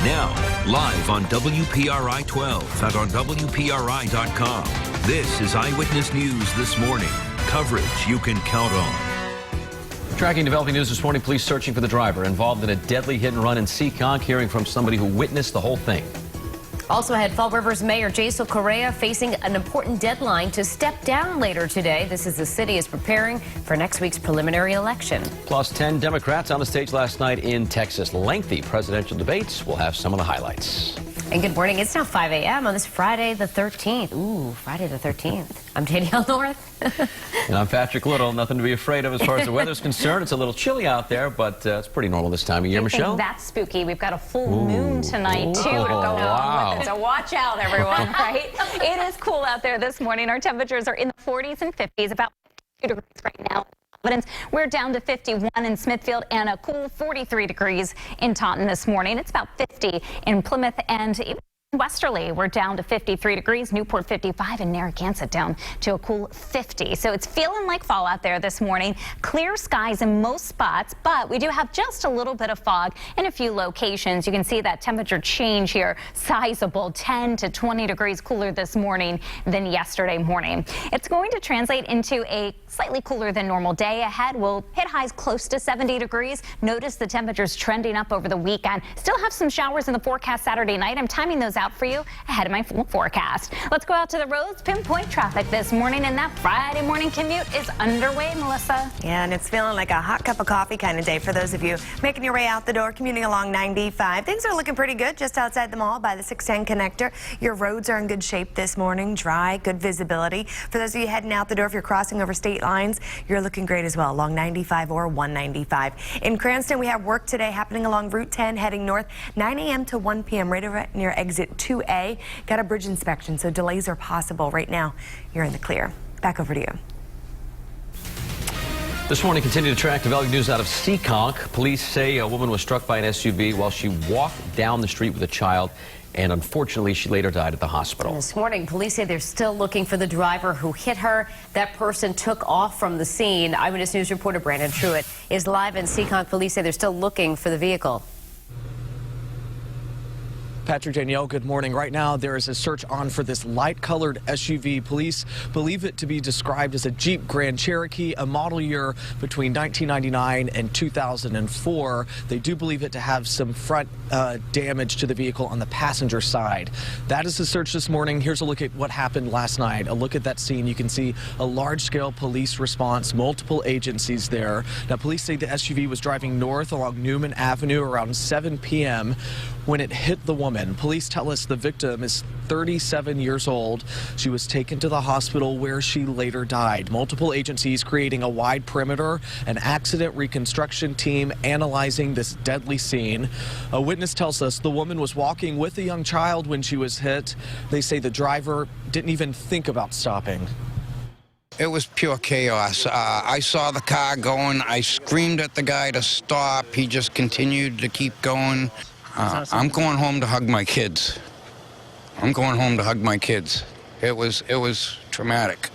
Now, live on WPRI 12 and on WPRI.com. This is Eyewitness News this morning. Coverage you can count on. Tracking developing news this morning, police searching for the driver involved in a deadly hit and run in Seekonk, hearing from somebody who witnessed the whole thing. Also ahead, Fall River's Mayor Jason Correa facing an important deadline to step down later today. This is the city is preparing for next week's preliminary election. Plus 10 Democrats on the stage last night in Texas. Lengthy presidential debates. We'll have some of the highlights. And good morning. It's now 5 a.m. on this Friday the 13th. Ooh, Friday the 13th. I'm Danielle North. And I'm Patrick Little. Nothing to be afraid of as far as the weather's concerned. It's a little chilly out there, but it's pretty normal this time of year. Michelle? That's spooky. We've got a full moon tonight, too, to go wow. on with it. So watch out, everyone, right? It is cool out there this morning. Our temperatures are in the 40s and 50s, about 2 degrees right now. Providence. We're down to 51 in Smithfield and a cool 43 degrees in Taunton this morning. It's about 50 in Plymouth and even Westerly. We're down to 53 degrees, Newport 55, and Narragansett down to a cool 50. So it's feeling like fall out there this morning. Clear skies in most spots, but we do have just a little bit of fog in a few locations. You can see that temperature change here, sizable, 10 to 20 degrees cooler this morning than yesterday morning. It's going to translate into a slightly cooler than normal day ahead. We'll hit highs close to 70 degrees. Notice the temperatures trending up over the weekend. Still have some showers in the forecast Saturday night. I'm timing those out for you ahead of my full forecast. Let's go out to the roads, pinpoint traffic this morning, and that Friday morning commute is underway, Melissa. Yeah, and it's feeling like a hot cup of coffee kind of day for those of you making your way out the door, commuting along 95. Things are looking pretty good just outside the mall by the 610 connector. Your roads are in good shape this morning, dry, good visibility. For those of you heading out the door, if you're crossing over state lines, you're looking great as well along 95 or 195. In Cranston, we have work today happening along Route 10 heading north, 9 a.m. to 1 p.m. right over near exit 2A. Got a bridge inspection, so delays are possible. Right now, you're in the clear. Back over to you. This morning, continue to track developing news out of Seekonk. Police say a woman was struck by an SUV while she walked down the street with a child, and unfortunately, she later died at the hospital. This morning, police say they're still looking for the driver who hit her. That person took off from the scene. Eyewitness News reporter Brandon Truitt is live in Seekonk. Police say they're still looking for the vehicle. Patrick, Danielle, good morning. Right now, there is a search on for this light-colored SUV. Police believe it to be described as a Jeep Grand Cherokee, a model year between 1999 and 2004. They do believe it to have some front damage to the vehicle on the passenger side. That is the search this morning. Here's a look at what happened last night. A look at that scene. You can see a large-scale police response, multiple agencies there. Now, police say the SUV was driving north along Newman Avenue around 7 p.m. when it hit the woman. Police tell us the victim is 37 years old. She was taken to the hospital where she later died. Multiple agencies creating a wide perimeter, an accident reconstruction team analyzing this deadly scene. A witness tells us the woman was walking with a young child when she was hit. They say the driver didn't even think about stopping. It was pure chaos. I saw the car going. I screamed at the guy to stop. He just continued to keep going. I'm going home to hug my kids. I'm going home to hug my kids. It was traumatic.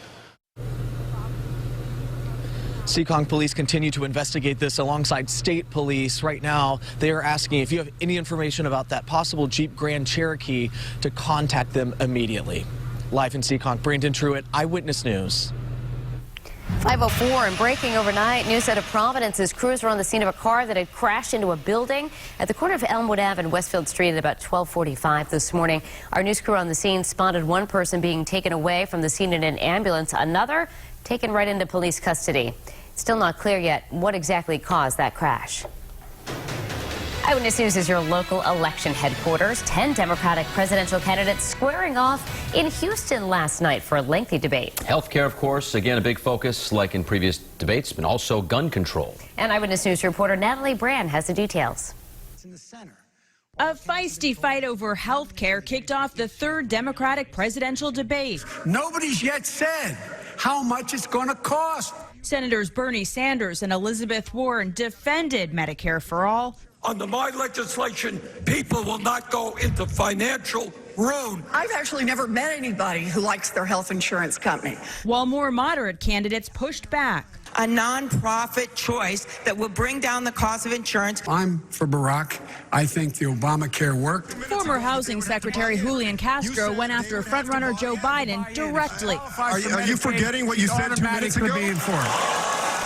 Seekonk police continue to investigate this alongside state police. Right now, they are asking if you have any information about that possible Jeep Grand Cherokee to contact them immediately. Live in Seekonk, Brandon Truitt, Eyewitness News. 5:04 and breaking overnight. News out of Providence as crews were on the scene of a car that had crashed into a building at the corner of Elmwood Ave and Westfield Street at about 12:45 this morning. Our news crew on the scene spotted one person being taken away from the scene in an ambulance, another taken right into police custody. It's still not clear yet what exactly caused that crash. Eyewitness News is your local election headquarters. 10 Democratic presidential candidates squaring off in Houston last night for a lengthy debate. Healthcare, of course, again, a big focus like in previous debates, but also gun control. And Eyewitness News reporter Natalie Brand has the details. It's in the center. A feisty fight over health care kicked off the third Democratic presidential debate. Nobody's yet said how much it's going to cost. Senators Bernie Sanders and Elizabeth Warren defended Medicare for All. Under my legislation, people will not go into financial ruin. I've actually never met anybody who likes their health insurance company. While more moderate candidates pushed back. a nonprofit choice that will bring down the cost of insurance. I'm for Barack. I think the Obamacare worked. Former Housing Secretary Julian Castro went after frontrunner Joe Biden directly. Are you forgetting what you said 2 minutes ago?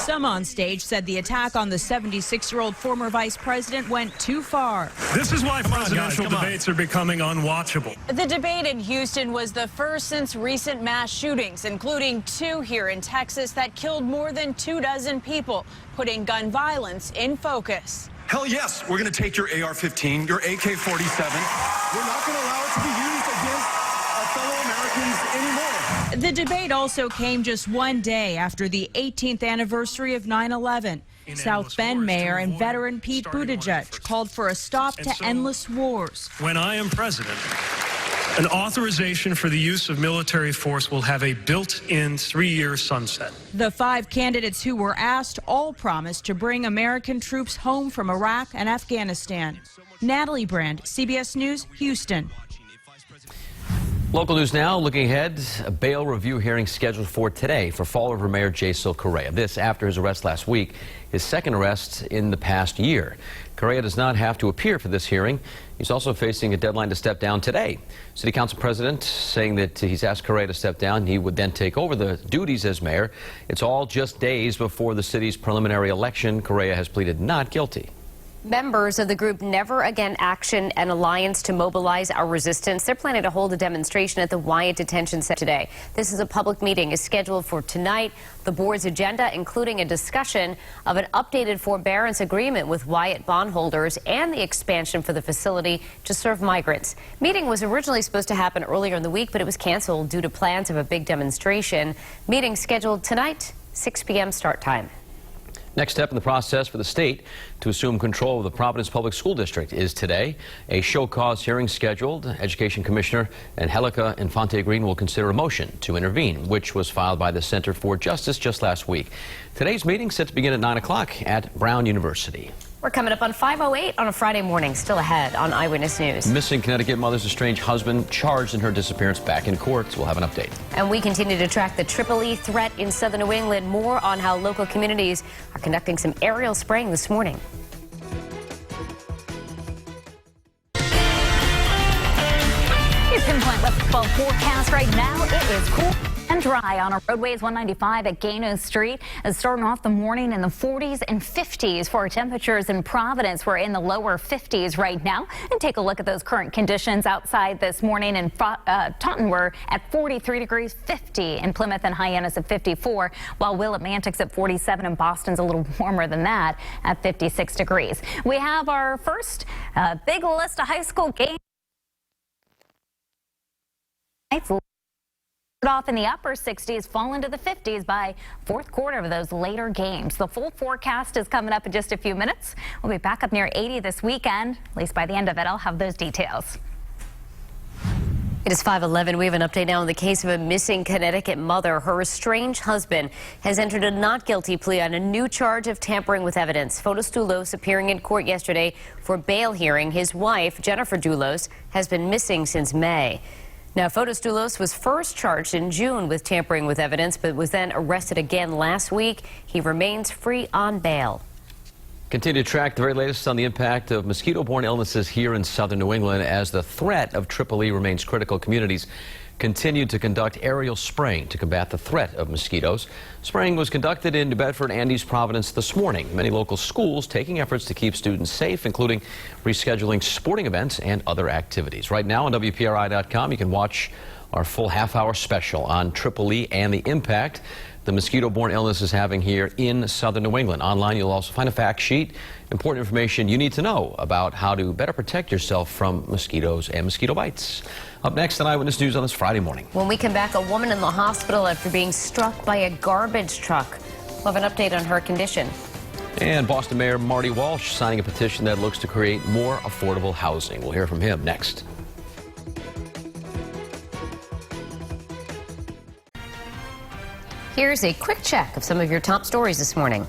Some on stage said the attack on the 76-year-old former vice president went too far. This is why presidential debates are becoming unwatchable. The debate in Houston was the first since recent mass shootings, including 2 here in Texas that killed more than 24 people, putting gun violence in focus. Hell yes, we're going to take your AR-15, your AK-47. We're not going to allow it to be used against our fellow Americans anymore. The debate also came just one day after the 18th anniversary of 9/11. South Bend Mayor and veteran Pete Buttigieg called for a stop to endless wars. When I am president, an authorization for the use of military force will have a built-in 3-year sunset. The 5 candidates who were asked all promised to bring American troops home from Iraq and Afghanistan. Natalie Brand, CBS News, Houston. Local news now, looking ahead, a bail review hearing scheduled for today for Fall River Mayor Jason Correa. This after his arrest last week, his second arrest in the past year. Correa does not have to appear for this hearing. He's also facing a deadline to step down today. City Council President saying that he's asked Correa to step down. He would then take over the duties as mayor. It's all just days before the city's preliminary election. Correa has pleaded not guilty. Members of the group Never Again Action and Alliance to Mobilize Our Resistance, they're planning to hold a demonstration at the Wyatt Detention Center today. This is a public meeting is scheduled for tonight. The board's agenda including a discussion of an updated forbearance agreement with Wyatt bondholders and the expansion for the facility to serve migrants. Meeting was originally supposed to happen earlier in the week, but it was canceled due to plans of a big demonstration. Meeting scheduled tonight, 6 p.m. start time. Next step in the process for the state to assume control of the Providence Public School District is today. A show cause hearing scheduled. Education Commissioner Angelica Infante Green will consider a motion to intervene, which was filed by the Center for Justice just last week. Today's meeting set to begin at 9 o'clock at Brown University. We're coming up on 5:08 on a Friday morning, still ahead on Eyewitness News. Missing Connecticut mother's estranged husband charged in her disappearance back in court. We'll have an update. And we continue to track the Tripoli threat in southern New England. More on how local communities are conducting some aerial spraying this morning. Your pinpoint weather forecast right now. It is cool and dry on our roadways. 195 at Gano Street is starting off the morning in the 40s and 50s for our temperatures in Providence. We're in the lower 50s right now. And take a look at those current conditions outside this morning in Taunton. We're at 43 degrees, 50 in Plymouth and Hyannis at 54, while Willimantic's at 47 and Boston's a little warmer than that at 56 degrees. We have our first big list of high school games. Off in the upper 60s, fall into the 50s by fourth quarter of those later games. The full forecast is coming up in just a few minutes. We'll be back up near 80 this weekend. At least by the end of it, I'll have those details. It is 5:11. We have an update now on the case of a missing Connecticut mother. Her estranged husband has entered a not guilty plea on a new charge of tampering with evidence. Fotis Doulos appearing in court yesterday for bail hearing. His wife, Jennifer Doulos, has been missing since May. Now, Fotis Doulos was first charged in June with tampering with evidence, but was then arrested again last week. He remains free on bail. Continue to track the very latest on the impact of mosquito-borne illnesses here in southern New England as the threat of Tripoli remains critical. Communities continue to conduct aerial spraying to combat the threat of mosquitoes. Spraying was conducted in New Bedford and East Providence this morning. Many local schools taking efforts to keep students safe, including rescheduling sporting events and other activities. Right now on WPRI.com, you can watch our full half-hour special on Tripoli and the impact the mosquito-borne illness is having here in southern New England. Online, you'll also find a fact sheet, important information you need to know about how to better protect yourself from mosquitoes and mosquito bites. Up next on Eyewitness News on this Friday morning. When we come back, a woman in the hospital after being struck by a garbage truck. We'll have an update on her condition. And Boston Mayor Marty Walsh signing a petition that looks to create more affordable housing. We'll hear from him next. Here's a quick check of some of your top stories this morning.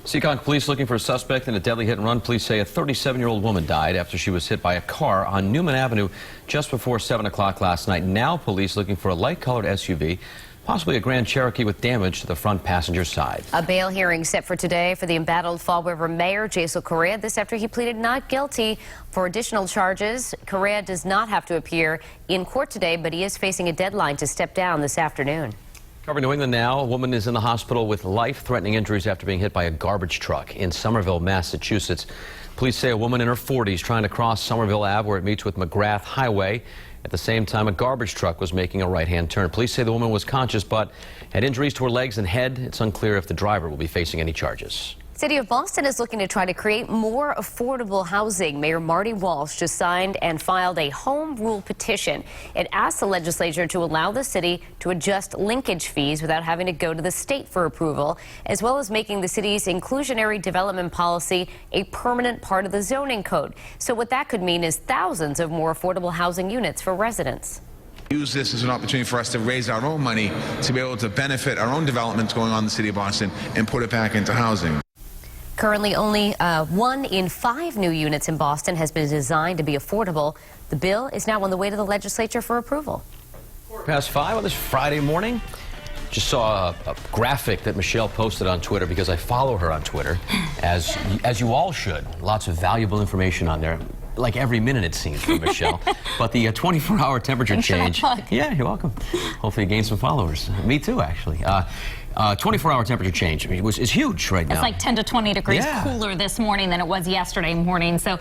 Seekonk police looking for a suspect in a deadly hit and run. Police say a 37-year-old woman died after she was hit by a car on Newman Avenue just before 7 o'clock last night. Now police looking for a light-colored SUV. possibly a Grand Cherokee with damage to the front passenger side. A bail hearing set for today for the embattled Fall River Mayor Jason Correa. This after he pleaded not guilty for additional charges. Correa does not have to appear in court today, but he is facing a deadline to step down this afternoon. Covering New England now, a woman is in the hospital with life-threatening injuries after being hit by a garbage truck in Somerville, Massachusetts. Police say a woman in her 40s trying to cross Somerville Ave where it meets with McGrath Highway. At the same time, a garbage truck was making a right-hand turn. Police say the woman was conscious but had injuries to her legs and head. It's unclear if the driver will be facing any charges. City of Boston is looking to try to create more affordable housing. Mayor Marty Walsh just signed and filed a home rule petition. It asks the legislature to allow the city to adjust linkage fees without having to go to the state for approval, as well as making the city's inclusionary development policy a permanent part of the zoning code. So what that could mean is thousands of more affordable housing units for residents. Use this as an opportunity for us to raise our own money to be able to benefit our own developments going on in the city of Boston and put it back into housing. Currently, only 1 in 5 new units in Boston has been designed to be affordable. The bill is now on the way to the legislature for approval. Past 5 on this Friday morning. Just saw a graphic that Michelle posted on Twitter because I follow her on Twitter, as you all should. Lots of valuable information on there. Like every minute it seems from Michelle. But the 24-hour temperature change. Yeah, you're welcome. Hopefully you gain some followers. Me too, actually. 24-hour temperature change is huge right now. It's like 10 to 20 degrees cooler this morning than it was yesterday morning. So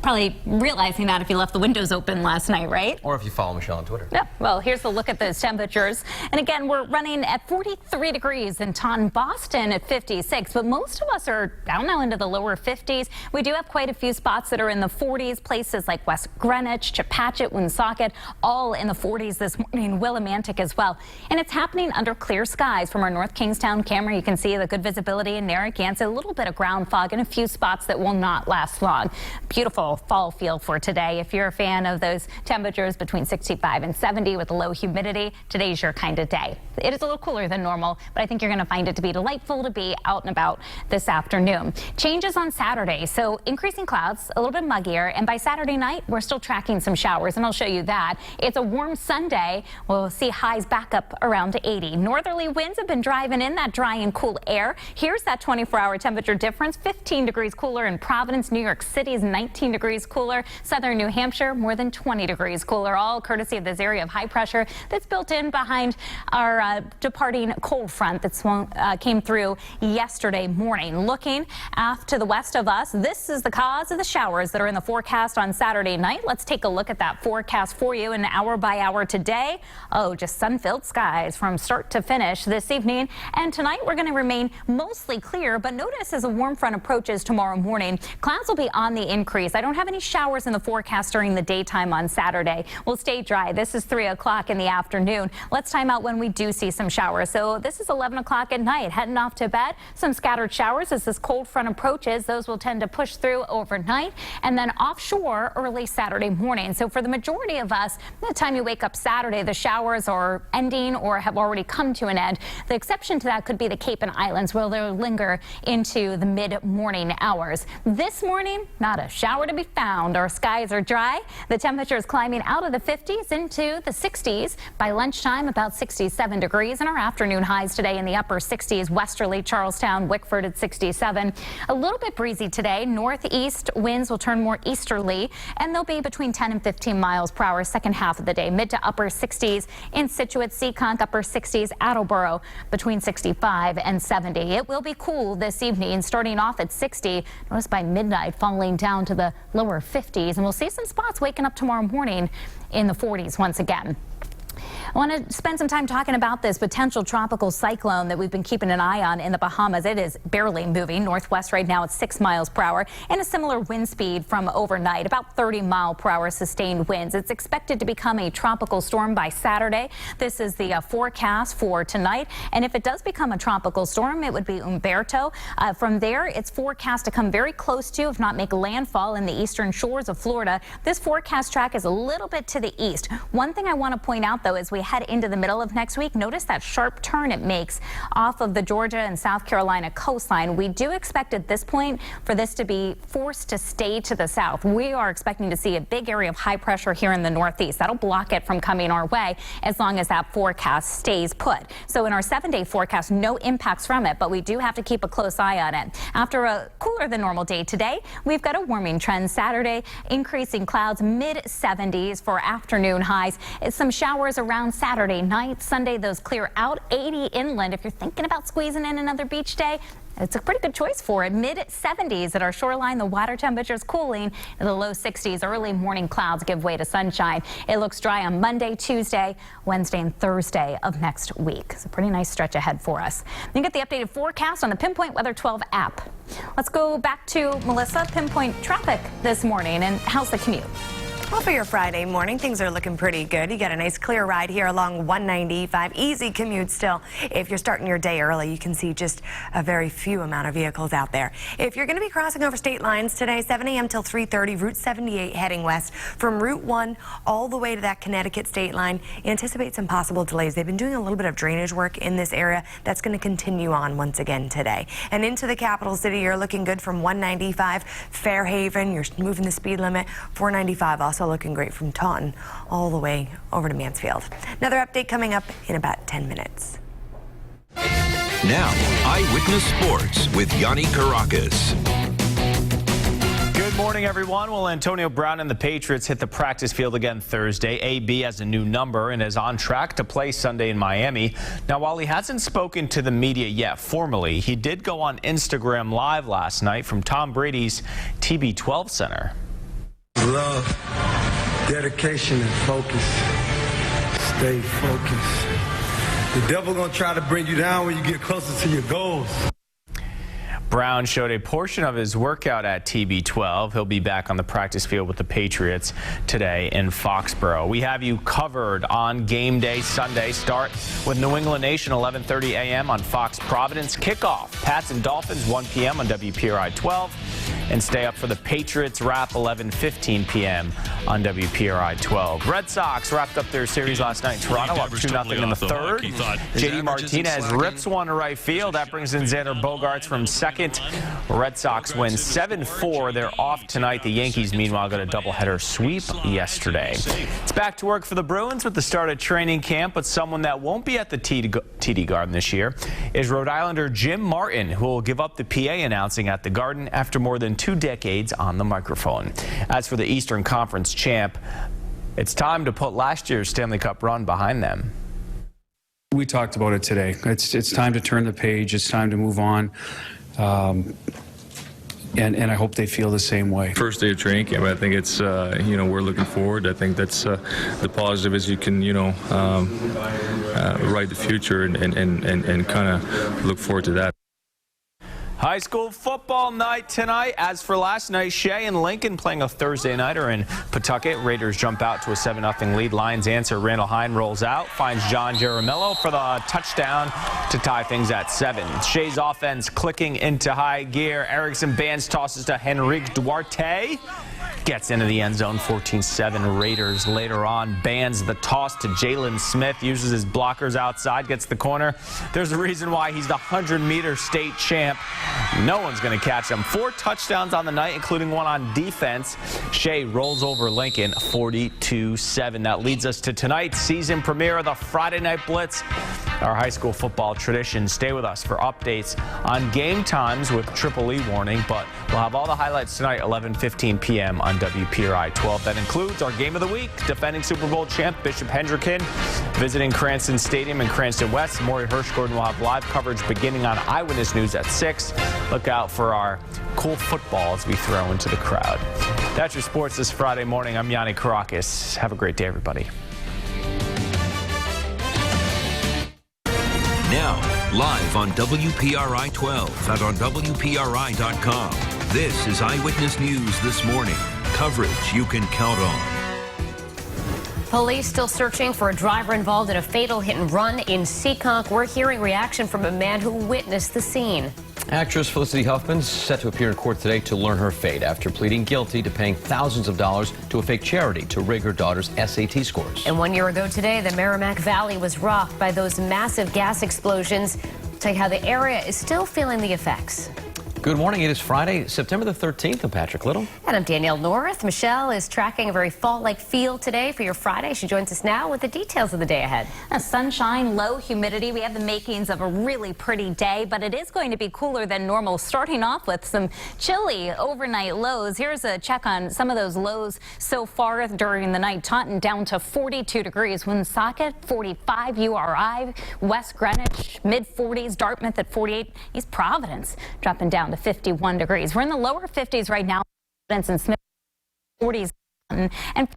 probably realizing that if you left the windows open last night, right? Or if you follow Michelle on Twitter. Yeah. Well, here's the look at those temperatures. And again, we're running at 43 degrees in Taunton, Boston at 56. But most of us are down now into the lower 50s. We do have quite a few spots that are in the 40s. Places like West Greenwich, Chepachet, Woonsocket, all in the 40s this morning. Willimantic as well. And it's happening under clear skies. From our North Kingstown camera, you can see the good visibility in Narragansett, a little bit of ground fog in a few spots that will not last long. Beautiful fall feel for today. If you're a fan of those temperatures between 65 and 70 with low humidity, today's your kind of day. It is a little cooler than normal, but I think you're going to find it to be delightful to be out and about this afternoon. Changes on Saturday, so increasing clouds, a little bit muggier, and by Saturday night, we're still tracking some showers, and I'll show you that. It's a warm Sunday. We'll see highs back up around 80. Northerly winds have been driving in that dry and cool air. Here's that 24-hour temperature difference. 15 degrees cooler in Providence. New York City is 19 degrees cooler. Southern New Hampshire, more than 20 degrees cooler, all courtesy of this area of high pressure that's built in behind our departing cold front that came through yesterday morning. Looking off to the west of us, this is the cause of the showers that are in the forecast on Saturday night. Let's take a look at that forecast for you in hour by hour today. Oh, just sun-filled skies from start to finish this evening. And tonight we're going to remain mostly clear, but notice as a warm front approaches tomorrow morning, clouds will be on the increase. I don't have any showers in the forecast during the daytime on Saturday. We'll stay dry. This is 3 o'clock in the afternoon. Let's time out when we do see some showers. So this is 11 o'clock at night. Heading off to bed, some scattered showers as this cold front approaches. Those will tend to push through overnight and then offshore early Saturday morning. So for the majority of us, by the time you wake up Saturday, the showers are ending or have already come to an end. The exception to that could be the Cape and Islands, where they'll linger into the mid-morning hours. This morning, not a shower to be found. Our skies are dry. The temperature is climbing out of the 50s into the 60s. By lunchtime, about 67 degrees. And our afternoon highs today in the upper 60s. Westerly, Charlestown, Wickford at 67. A little bit breezy today. Northeast winds will turn more easterly, and they'll be between 10 and 15 miles per hour second half of the day. Mid to upper 60s in Situate, Seekonk, upper 60s, Attleboro, between 65 and 70. It will be cool this evening, starting off at 60. Notice by midnight falling down to the lower 50s, and we'll see some spots waking up tomorrow morning in the 40s once again. I want to spend some time talking about this potential tropical cyclone that we've been keeping an eye on in the Bahamas. It is barely moving northwest right now at 6 miles per hour and a similar wind speed from overnight, about 30 mile per hour sustained winds. It's expected to become a tropical storm by Saturday. This is the forecast for tonight. And if it does become a tropical storm, it would be Umberto. From there, it's forecast to come very close to, if not make landfall, in the eastern shores of Florida. This forecast track is a little bit to the east. One thing I want to point out, though, is we head into the middle of next week, notice that sharp turn it makes off of the Georgia and South Carolina coastline. We do expect at this point for this to be forced to stay to the south. We are expecting to see a big area of high pressure here in the northeast. That'll block it from coming our way as long as that forecast stays put. So in our 7-day forecast, no impacts from it, but we do have to keep a close eye on it. After a cooler than normal day today, we've got a warming trend Saturday, increasing clouds mid-70s for afternoon highs. It's some showers around Saturday night. Sunday, those clear out. 80 inland. If you're thinking about squeezing in another beach day, it's a pretty good choice for it. Mid-70s at our shoreline. The water temperatures cooling in the low 60s. Early morning clouds give way to sunshine. It looks dry on Monday, Tuesday, Wednesday, and Thursday of next week. It's a pretty nice stretch ahead for us. You get the updated forecast on the Pinpoint Weather 12 app. Let's go back to Melissa. Pinpoint traffic this morning, and how's the commute? Well, for your Friday morning, things are looking pretty good. You got a nice clear ride here along 195. Easy commute still. If you're starting your day early, you can see just a very few amount of vehicles out there. If you're going to be crossing over state lines today, 7 a.m. till 3:30, Route 78 heading west from Route 1 all the way to that Connecticut state line. Anticipate some possible delays. They've been doing a little bit of drainage work in this area. That's going to continue on once again today. And into the capital city, you're looking good from 195 Fairhaven. You're moving the speed limit. 495 also looking great from Taunton all the way over to Mansfield. Another update coming up in about 10 minutes. Now, Eyewitness Sports with Yanni Caracas. Good morning, everyone. Well, Antonio Brown and the Patriots hit the practice field again Thursday. AB has a new number and is on track to play Sunday in Miami. Now, while he hasn't spoken to the media yet formally, he did go on Instagram Live last night from Tom Brady's TB12 Center. Love, dedication, and focus. Stay focused. The devil gonna try to bring you down when you get closer to your goals. Brown showed a portion of his workout at TB12. He'll be back on the practice field with the Patriots today in Foxborough. We have you covered on game day Sunday. Start with New England Nation, 11:30 a.m. on Fox Providence. Kickoff, Pats and Dolphins, 1 p.m. on WPRI 12. And stay up for the Patriots wrap, 11:15 p.m. on WPRI 12. Red Sox wrapped up their series last night in Toronto, up 2-0 in the third. JD Martinez rips one to right field. That brings in Xander Bogaerts from second. Red Sox win 7-4. They're off tonight. The Yankees, meanwhile, got a doubleheader sweep yesterday. It's back to work for the Bruins with the start of training camp, but someone that won't be at the TD Garden this year is Rhode Islander Jim Martin, who will give up the PA announcing at the Garden after more than 2 decades on the microphone. As for the Eastern Conference champ, it's time to put last year's Stanley Cup run behind them. We talked about it today. It's time to turn the page. It's time to move on. And I hope they feel the same way. First day of training camp, I think it's, we're looking forward. I think that's the positive is you can, write the future and kind of look forward to that. High school football night tonight. As for last night, Shea and Lincoln playing a Thursday nighter in Pawtucket. Raiders jump out to a 7-0 lead. Lions answer. Randall Hine rolls out, finds John Jaramillo for the touchdown to tie things at 7. Shea's offense clicking into high gear. Erickson Bands tosses to Henrique Duarte. Gets into the end zone, 14-7 Raiders. Later on, Bands the toss to Jalen Smith, uses his blockers outside, gets the corner. There's a reason why he's the 100-meter state champ. No one's going to catch him. 4 touchdowns on the night, including one on defense. Shea rolls over Lincoln, 42-7. That leads us to tonight's season premiere of the Friday Night Blitz, our high school football tradition. Stay with us for updates on game times with Triple E warning, but we'll have all the highlights tonight, 11:15 p.m. on WPRI 12. That includes our game of the week, defending Super Bowl champ Bishop Hendricken visiting Cranston Stadium in Cranston West. Maury Hirschgordon will have live coverage beginning on Eyewitness News at 6. Look out for our cool football as we throw into the crowd. That's your sports this Friday morning. I'm Yanni Caracas. Have a great day, everybody. Now, live on WPRI 12 and on WPRI.com. This is Eyewitness News this morning. Coverage you can count on. Police still searching for a driver involved in a fatal hit and run in Seekonk. We're hearing reaction from a man who witnessed the scene. Actress Felicity Huffman is set to appear in court today to learn her fate after pleading guilty to paying thousands of dollars to a fake charity to rig her daughter's SAT scores. And 1 year ago today, the Merrimack Valley was rocked by those massive gas explosions. I'll tell you how the area is still feeling the effects. Good morning. It is Friday, September the 13th. I'm Patrick Little. And I'm Danielle North. Michelle is tracking a very fall-like feel today for your Friday. She joins us now with the details of the day ahead. Sunshine, low humidity. We have the makings of a really pretty day, but it is going to be cooler than normal, starting off with some chilly overnight lows. Here's a check on some of those lows so far during the night. Taunton down to 42 degrees. Woonsocket, 45. URI, West Greenwich, mid-40s. Dartmouth at 48. East Providence dropping down to 51 degrees. We're in the lower 50s right now. Providence and Smith, 40s, and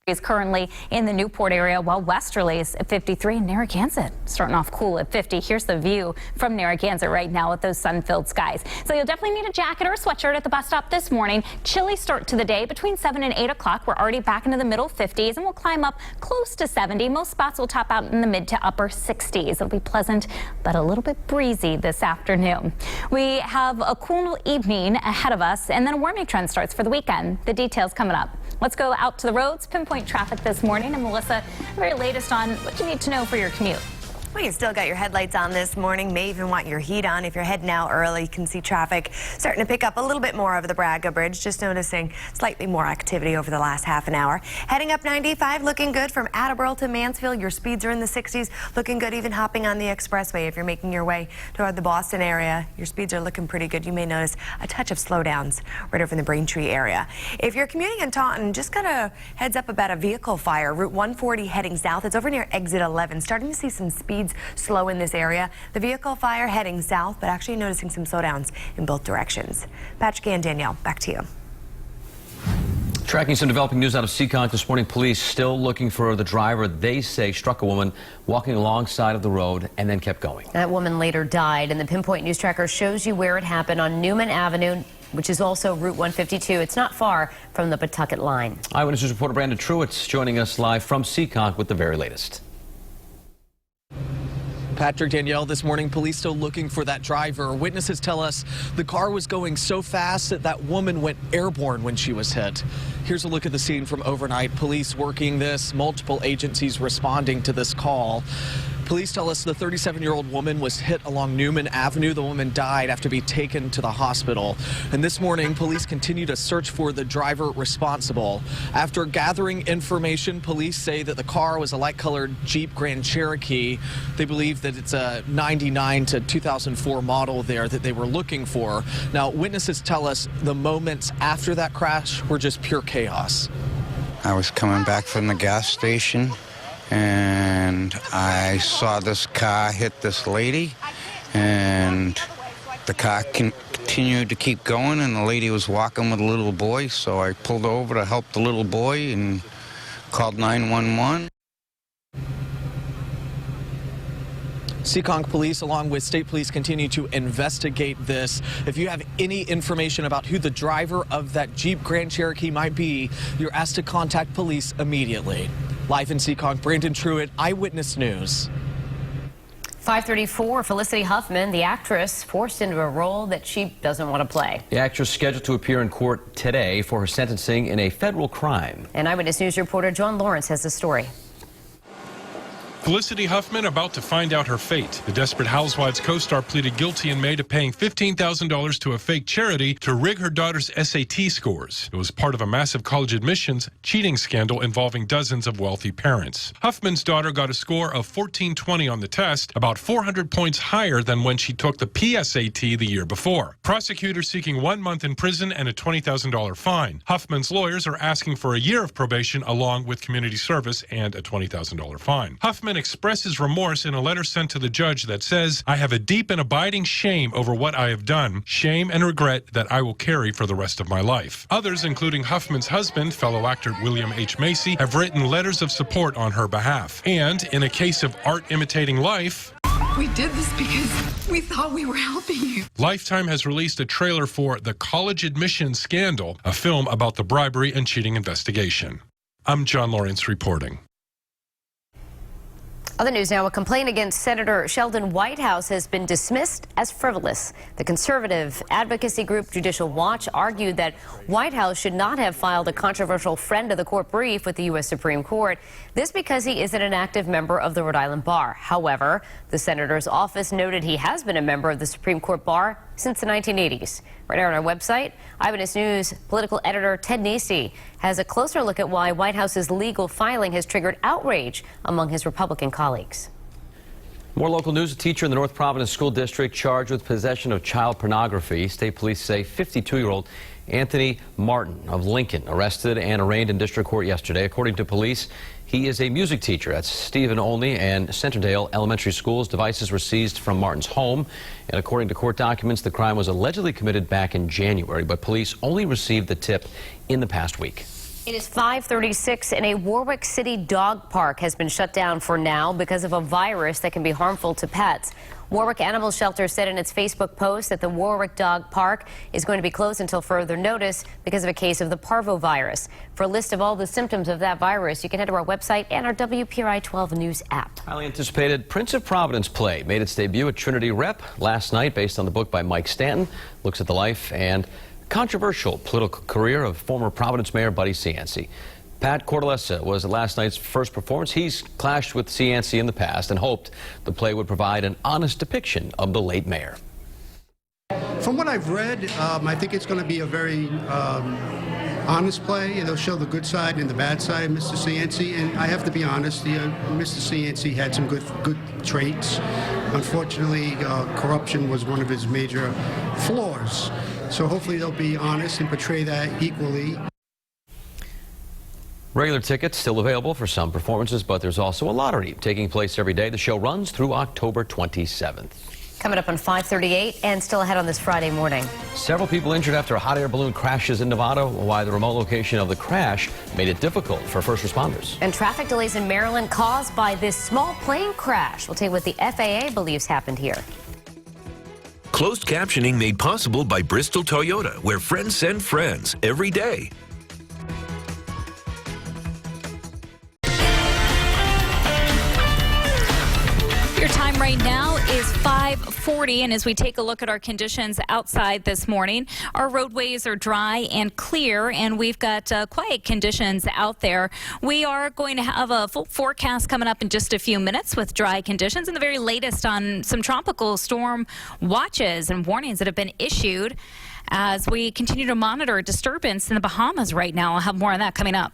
is currently in the Newport area, while Westerly is at 53 and Narragansett starting off cool at 50. Here's the view from Narragansett right now with those sun-filled skies. So you'll definitely need a jacket or a sweatshirt at the bus stop this morning. Chilly start to the day between 7 and 8 o'clock. We're already back into the middle 50s and we'll climb up close to 70. Most spots will top out in the mid to upper 60s. It'll be pleasant but a little bit breezy this afternoon. We have a cool evening ahead of us and then a warming trend starts for the weekend. The details coming up. Let's go out to the roads, pinpoint traffic this morning. And Melissa, the very latest on what you need to know for your commute. Well, you still got your headlights on this morning, may even want your heat on. If you're heading out early, you can see traffic starting to pick up a little bit more over the Braga Bridge. Just noticing slightly more activity over the last half an hour. Heading up 95, looking good from Attleboro to Mansfield. Your speeds are in the 60s, looking good even hopping on the expressway. If you're making your way toward the Boston area, your speeds are looking pretty good. You may notice a touch of slowdowns right over in the Braintree area. If you're commuting in Taunton, just got a heads up about a vehicle fire. Route 140 heading south. It's over near exit 11. Starting to see some speeds slow in this area. The vehicle fire heading south, but actually noticing some slowdowns in both directions. Patrick and Danielle, back to you. Tracking some developing news out of Seekonk this morning. Police still looking for the driver they say struck a woman walking alongside of the road and then kept going. That woman later died, and the Pinpoint News Tracker shows you where it happened on Newman Avenue, which is also Route 152. It's not far from the Pawtucket line. Eyewitness News reporter Brandon Truitt's joining us live from Seekonk with the very latest. Patrick, Danielle, this morning, police still looking for that driver. Witnesses tell us the car was going so fast that that woman went airborne when she was hit. Here's a look at the scene from overnight. Police working this, multiple agencies responding to this call. Police tell us the 37-year-old woman was hit along Newman Avenue. The woman died after being taken to the hospital. And this morning, police continue to search for the driver responsible. After gathering information, police say that the car was a light-colored Jeep Grand Cherokee. They believe that it's a 99 to 2004 model there that they were looking for. Now, witnesses tell us the moments after that crash were just pure chaos. I was coming back from the gas station, and I saw this car hit this lady, and the car continued to keep going, and the lady was walking with a little boy, so I pulled over to help the little boy and called 911. Seekonk police, along with state police, continue to investigate this. If you have any information about who the driver of that Jeep Grand Cherokee might be, you're asked to contact police immediately. Live in Seekonk, Brandon Truitt, Eyewitness News. 5:34, Felicity Huffman, the actress, forced into a role that she doesn't want to play. The actress scheduled to appear in court today for her sentencing in a federal crime. And Eyewitness News reporter John Lawrence has the story. Felicity Huffman about to find out her fate. The Desperate Housewives co-star pleaded guilty in May to paying $15,000 to a fake charity to rig her daughter's SAT scores. It was part of a massive college admissions cheating scandal involving dozens of wealthy parents. Huffman's daughter got a score of 1420 on the test, about 400 points higher than when she took the PSAT the year before. Prosecutors seeking 1 month in prison and a $20,000 fine. Huffman's lawyers are asking for a year of probation along with community service and a $20,000 fine. Huffman expresses remorse in a letter sent to the judge that says, "I have a deep and abiding shame over what I have done, shame and regret that I will carry for the rest of my life." Others, including Huffman's husband, fellow actor William H. Macy, have written letters of support on her behalf. And in a case of art imitating life, we did this because we thought we were helping you. Lifetime has released a trailer for The College Admissions Scandal, a film about the bribery and cheating investigation. I'm John Lawrence reporting. Other news now, a complaint against Senator Sheldon Whitehouse has been dismissed as frivolous. The conservative advocacy group Judicial Watch argued that Whitehouse should not have filed a controversial friend of the court brief with the U.S. Supreme Court. This because he isn't an active member of the Rhode Island Bar. However, the senator's office noted he has been a member of the Supreme Court Bar since the 1980s. Right now on our website, Eyewitness News political editor Ted Nesi has a closer look at why Whitehouse's legal filing has triggered outrage among his Republican colleagues. More local news. A teacher in the North Providence School District charged with possession of child pornography. State police say 52-year-old Anthony Martin of Lincoln arrested and arraigned in district court yesterday. According to police, he is a music teacher at Stephen Olney and Centerdale Elementary Schools. Devices were seized from Martin's home, and according to court documents, the crime was allegedly committed back in January, but police only received the tip in the past week. It is 5:36 and a Warwick City dog park has been shut down for now because of a virus that can be harmful to pets. Warwick Animal Shelter said in its Facebook post that the Warwick Dog Park is going to be closed until further notice because of a case of the parvovirus. For a list of all the symptoms of that virus, you can head to our website and our WPRI 12 News app. Highly anticipated Prince of Providence play made its debut at Trinity Rep last night based on the book by Mike Stanton. Looks at the life and controversial political career of former Providence Mayor Buddy Cianci. Pat Cortellessa was at last night's first performance. He's clashed with Cianci in the past and hoped the play would provide an honest depiction of the late mayor. From what I've read, I think it's going to be a very honest play. It'll show the good side and the bad side of Mr. Cianci. And I have to be honest, Mr. Cianci had some good traits. Unfortunately, corruption was one of his major flaws. So hopefully they'll be honest and portray that equally. Regular tickets still available for some performances, but there's also a lottery taking place every day. The show runs through October 27th. Coming up on 5:38 and still ahead on this Friday morning. Several people injured after a hot air balloon crashes in Nevada. Why the remote location of the crash made it difficult for first responders. And traffic delays in Maryland caused by this small plane crash. We'll tell you what the FAA believes happened here. Closed captioning made possible by Bristol Toyota, where friends send friends every day. Your time right now is 5:40, and as we take a look at our conditions outside this morning, our roadways are dry and clear, and we've got quiet conditions out there. We are going to have a full forecast coming up in just a few minutes with dry conditions and the very latest on some tropical storm watches and warnings that have been issued as we continue to monitor disturbance in the Bahamas right now. I'll have more on that coming up.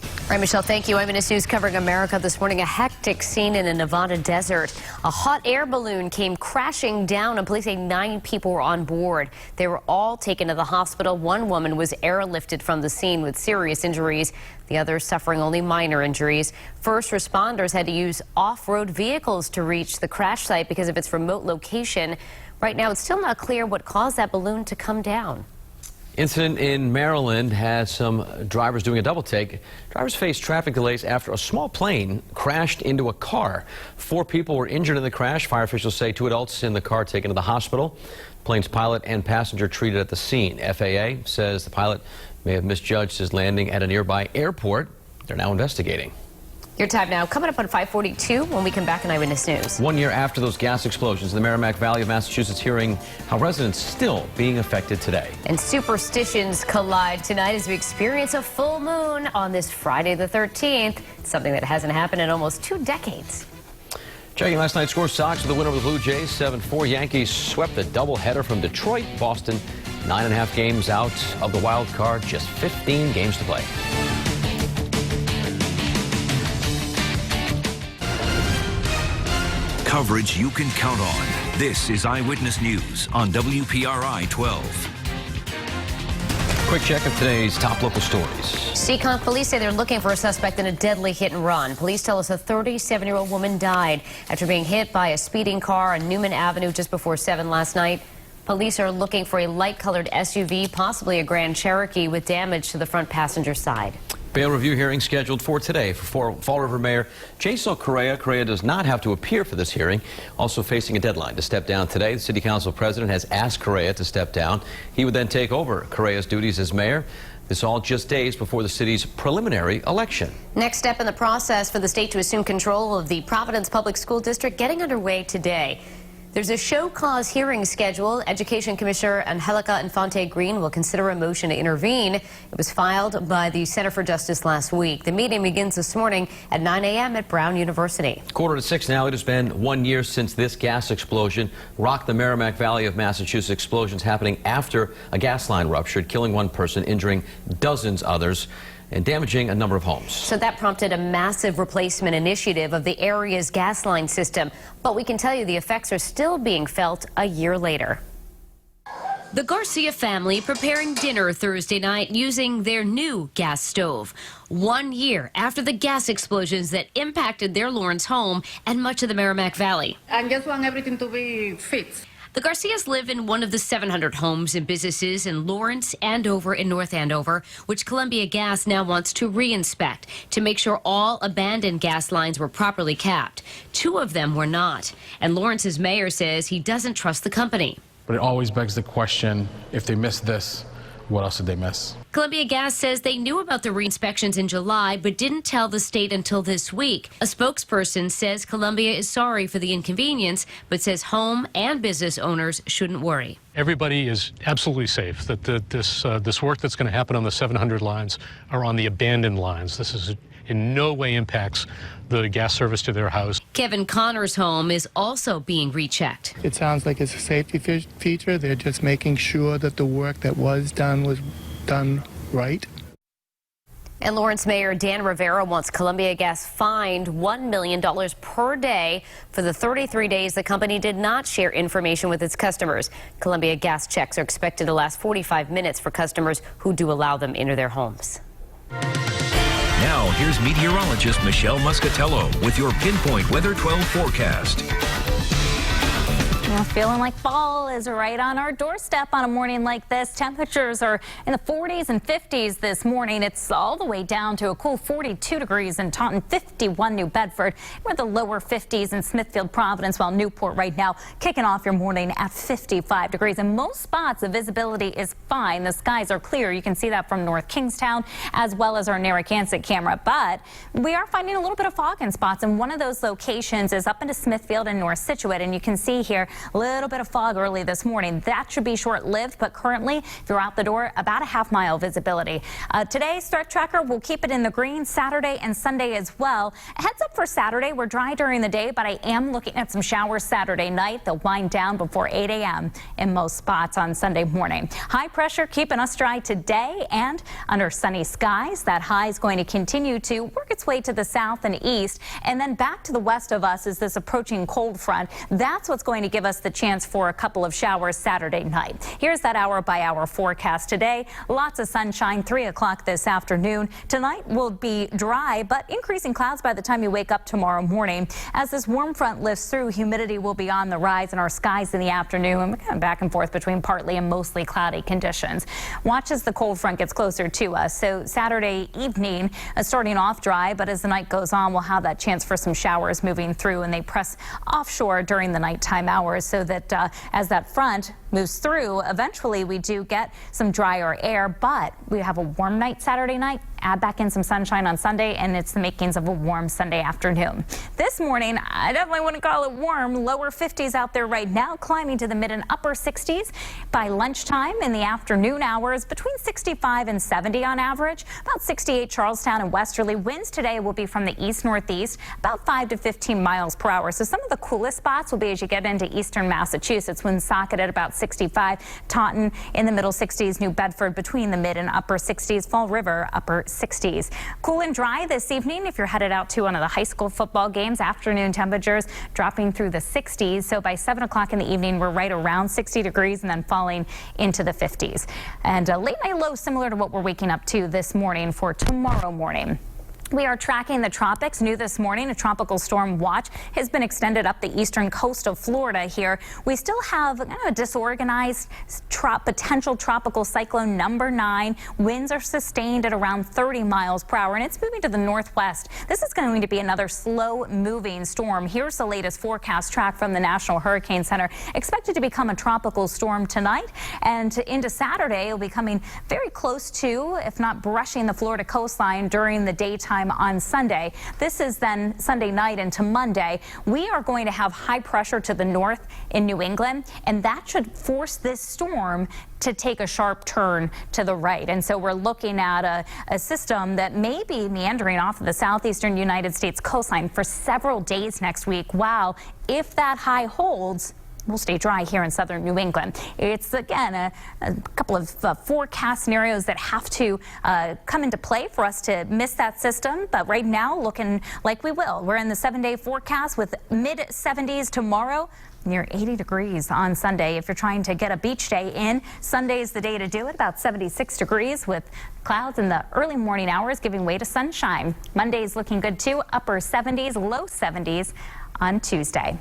All right, Michelle, thank you. Eyewitness News covering America this morning. A hectic scene in a Nevada desert. A hot air balloon came crashing down, and police say 9 people were on board. They were all taken to the hospital. One woman was airlifted from the scene with serious injuries. The others suffering only minor injuries. First responders had to use off-road vehicles to reach the crash site because of its remote location. Right now, it's still not clear what caused that balloon to come down. Incident in Maryland has some drivers doing a double take. Drivers faced traffic delays after a small plane crashed into a car. 4 people were injured in the crash. Fire officials say 2 adults in the car taken to the hospital. Plane's pilot and passenger treated at the scene. FAA says the pilot may have misjudged his landing at a nearby airport. They're now investigating. Your time now coming up on 5:42 when we come back in Eyewitness News. 1 year after those gas explosions in the Merrimack Valley of Massachusetts, hearing how residents still being affected today. And superstitions collide tonight as we experience a full moon on this Friday the 13th, something that hasn't happened in almost 2 decades. Checking last night's score, Sox with the win over the Blue Jays, 7-4. Yankees swept the doubleheader from Detroit. Boston, 9.5 games out of the wild card, just 15 games to play. Coverage you can count on. This is Eyewitness News on WPRI 12. Quick check of today's top local stories. Seekonk police say they're looking for a suspect in a deadly hit and run. Police tell us a 37-year-old woman died after being hit by a speeding car on Newman Avenue just before 7 last night. Police are looking for a light-colored SUV, possibly a Grand Cherokee, with damage to the front passenger side. Bail review hearing scheduled for today for Fall River Mayor Jason Correa. Correa does not have to appear for this hearing, also facing a deadline to step down today. The City Council President has asked Correa to step down. He would then take over Correa's duties as mayor. This all just days before the city's preliminary election. Next step in the process for the state to assume control of the Providence Public School District getting underway today. There's a show cause hearing scheduled. Education Commissioner Angelica Infante-Green will consider a motion to intervene. It was filed by the Center for Justice last week. The meeting begins this morning at 9 a.m. at Brown University. 5:45 now. It has been 1 year since this gas explosion rocked the Merrimack Valley of Massachusetts. Explosions happening after a gas line ruptured, killing one person, injuring dozens others, and damaging a number of homes. So that prompted a massive replacement initiative of the area's gas line system. But we can tell you the effects are still being felt a year later. The Garcia family preparing dinner Thursday night using their new gas stove. 1 year after the gas explosions that impacted their Lawrence home and much of the Merrimack Valley. I just want everything to be fixed. The Garcias live in one of the 700 homes and businesses in Lawrence, Andover, and North Andover, which Columbia Gas now wants to re-inspect to make sure all abandoned gas lines were properly capped. 2 of them were not. And Lawrence's mayor says he doesn't trust the company. But it always begs the question, if they missed this, what else did they miss? Columbia Gas says they knew about the re-inspections in July, but didn't tell the state until this week. A spokesperson says Columbia is sorry for the inconvenience, but says home and business owners shouldn't worry. Everybody is absolutely safe that this work that's going to happen on the 700 lines are on the abandoned lines. This is in no way impacts the gas service to their house. Kevin Connor's home is also being rechecked. It sounds like it's a safety feature. They're just making sure that the work that was done right. And Lawrence Mayor Dan Rivera wants Columbia Gas fined $1 million per day for the 33 days the company did not share information with its customers. Columbia Gas checks are expected to last 45 minutes for customers who do allow them into their homes. Now, here's meteorologist Michelle Muscatello with your Pinpoint Weather 12 forecast. Well, feeling like fall is right on our doorstep on a morning like this. Temperatures are in the 40s and 50s this morning. It's all the way down to a cool 42 degrees in Taunton, 51 New Bedford. We're at the lower 50s in Smithfield, Providence, while Newport right now kicking off your morning at 55 degrees. In most spots, the visibility is fine. The skies are clear. You can see that from North Kingstown as well as our Narragansett camera. But we are finding a little bit of fog in spots, and one of those locations is up into Smithfield and North Scituate. And you can see here a little bit of fog early this morning. That should be short-lived, but currently, if you're out the door, about a half-mile visibility. Today, Start Tracker will keep it in the green Saturday and Sunday as well. A heads up for Saturday, we're dry during the day, but I am looking at some showers Saturday night. They'll wind down before 8 a.m. in most spots on Sunday morning. High pressure keeping us dry today and under sunny skies. That high is going to continue to work its way to the south and east, and then back to the west of us is this approaching cold front. That's what's going to give us the chance for a couple of showers Saturday night. Here's that hour-by-hour forecast today. Lots of sunshine, 3 o'clock this afternoon. Tonight will be dry, but increasing clouds by the time you wake up tomorrow morning. As this warm front lifts through, humidity will be on the rise in our skies in the afternoon. We're kind of back and forth between partly and mostly cloudy conditions. Watch as the cold front gets closer to us. So Saturday evening, starting off dry, but as the night goes on, we'll have that chance for some showers moving through, and they press offshore during the nighttime hours, so that as that front moves through, eventually we do get some drier air, but we have a warm night Saturday night. Add back in some sunshine on Sunday, and it's the makings of a warm Sunday afternoon. This morning, I definitely wouldn't call it warm. Lower 50s out there right now, climbing to the mid and upper 60s. By lunchtime in the afternoon hours, between 65 and 70 on average. About 68 Charlestown and westerly. Winds today will be from the east-northeast, about 5 to 15 miles per hour. So some of the coolest spots will be as you get into eastern Massachusetts. Woonsocket at about 65. Taunton in the middle 60s. New Bedford between the mid and upper 60s. Fall River upper 60s. Cool and dry this evening if you're headed out to one of the high school football games. Afternoon temperatures dropping through the 60s. So by 7 o'clock in the evening, we're right around 60 degrees and then falling into the 50s. And a late night low similar to what we're waking up to this morning for tomorrow morning. We are tracking the tropics. New this morning, a tropical storm watch has been extended up the eastern coast of Florida here. We still have kind of a disorganized potential tropical cyclone number 9. Winds are sustained at around 30 miles per hour, and it's moving to the northwest. This is going to be another slow-moving storm. Here's the latest forecast track from the National Hurricane Center. Expected to become a tropical storm tonight, and into Saturday, it'll be coming very close to, if not brushing the Florida coastline during the daytime on Sunday. This is then Sunday night into Monday. We are going to have high pressure to the north in New England, and that should force this storm to take a sharp turn to the right. And so we're looking at a system that may be meandering off of the southeastern United States coastline for several days next week. Wow, if that high holds, we'll stay dry here in southern New England. It's, again, a couple of forecast scenarios that have to come into play for us to miss that system. But right now, looking like we will. We're in the 7-day forecast with mid-70s tomorrow, near 80 degrees on Sunday. If you're trying to get a beach day in, Sunday's the day to do it, about 76 degrees with clouds in the early morning hours giving way to sunshine. Monday's looking good too, upper 70s, low 70s on Tuesday.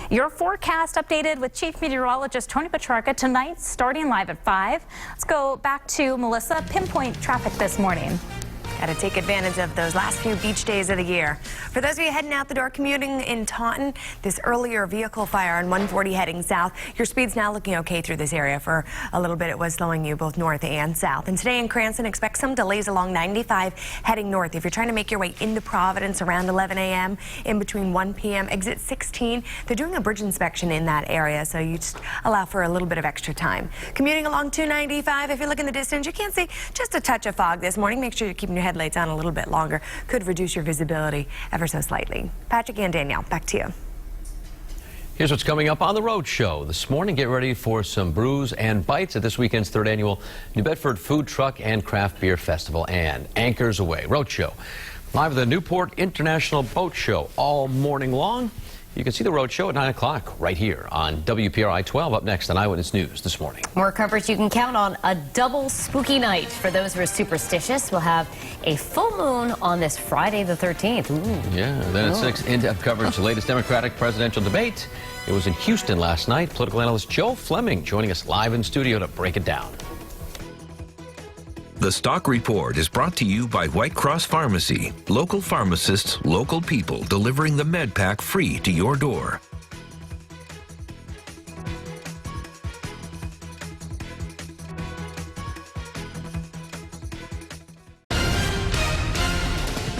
Your forecast updated with Chief Meteorologist Tony Petrarca tonight, starting live at 5. Let's go back to Melissa. Pinpoint traffic this morning. Got to take advantage of those last few beach days of the year. For those of you heading out the door commuting in Taunton, this earlier vehicle fire on 140 heading south. Your speed's now looking okay through this area. For a little bit, it was slowing you both north and south. And today in Cranston, expect some delays along 95 heading north. If you're trying to make your way into Providence around 11 a.m., in between 1 p.m., exit 16, they're doing a bridge inspection in that area, so you just allow for a little bit of extra time. Commuting along 295, if you look in the distance, you can't see just a touch of fog this morning. Make sure you're keeping your headlights on a little bit longer. Could reduce your visibility ever so slightly. Patrick and Danielle, back to you. Here's what's coming up on the Road Show this morning. Get ready for some brews and bites at this weekend's 3rd annual New Bedford Food Truck and Craft Beer Festival and Anchors Away Road Show. Live at the Newport International Boat Show all morning long. You can see the Road Show at 9 o'clock right here on WPRI 12. Up next on Eyewitness News this morning. More coverage you can count on. A double spooky night. For those who are superstitious, we'll have a full moon on this Friday the 13th. Ooh. Yeah, then at 6, in-depth coverage, the latest Democratic presidential debate. It was in Houston last night. Political analyst Joe Fleming joining us live in studio to break it down. The Stock Report is brought to you by White Cross Pharmacy. Local pharmacists, local people, delivering the med pack free to your door.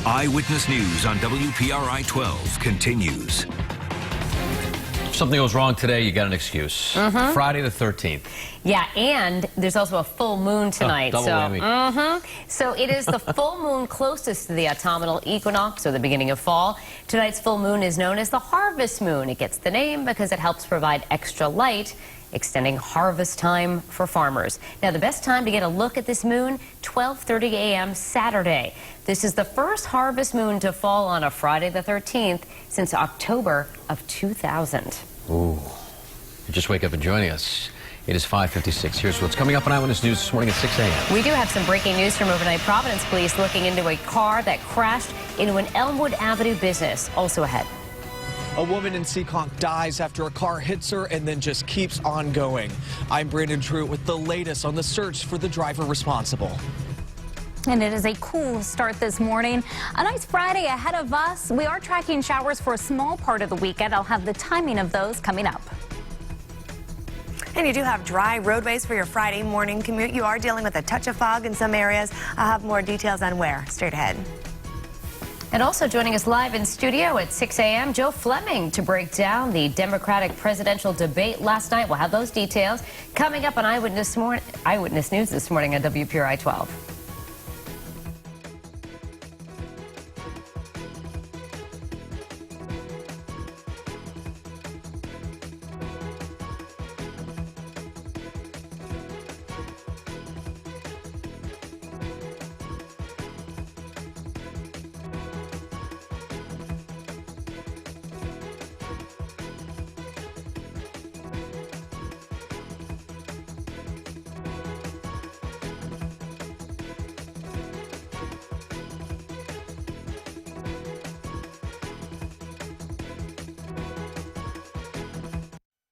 Eyewitness News on WPRI 12 continues. If something goes wrong today, you got an excuse. Friday the 13th. Yeah, and there's also a full moon tonight. Double whammy. So it is the full moon closest to the autumnal equinox, or the beginning of fall. Tonight's full moon is known as the harvest moon. It gets the name because it helps provide extra light, extending harvest time for farmers. Now, the best time to get a look at this moon, 12:30 a.m. Saturday. This is the first harvest moon to fall on a Friday the 13th since October of 2000. Ooh. You just wake up and joining us. It is 5:56. Here's what's coming up on Eyewitness News this morning at 6 a.m. We do have some breaking news from overnight. Providence police looking into a car that crashed into an Elmwood Avenue business. Also ahead. A woman in Seekonk dies after a car hits her and then just keeps on going. I'm Brandon Truitt with the latest on the search for the driver responsible. And it is a cool start this morning. A nice Friday ahead of us. We are tracking showers for a small part of the weekend. I'll have the timing of those coming up. And you do have dry roadways for your Friday morning commute. You are dealing with a touch of fog in some areas. I'll have more details on where straight ahead. And also joining us live in studio at 6 a.m., Joe Fleming to break down the Democratic presidential debate last night. We'll have those details coming up on Eyewitness News this morning on WPRI 12.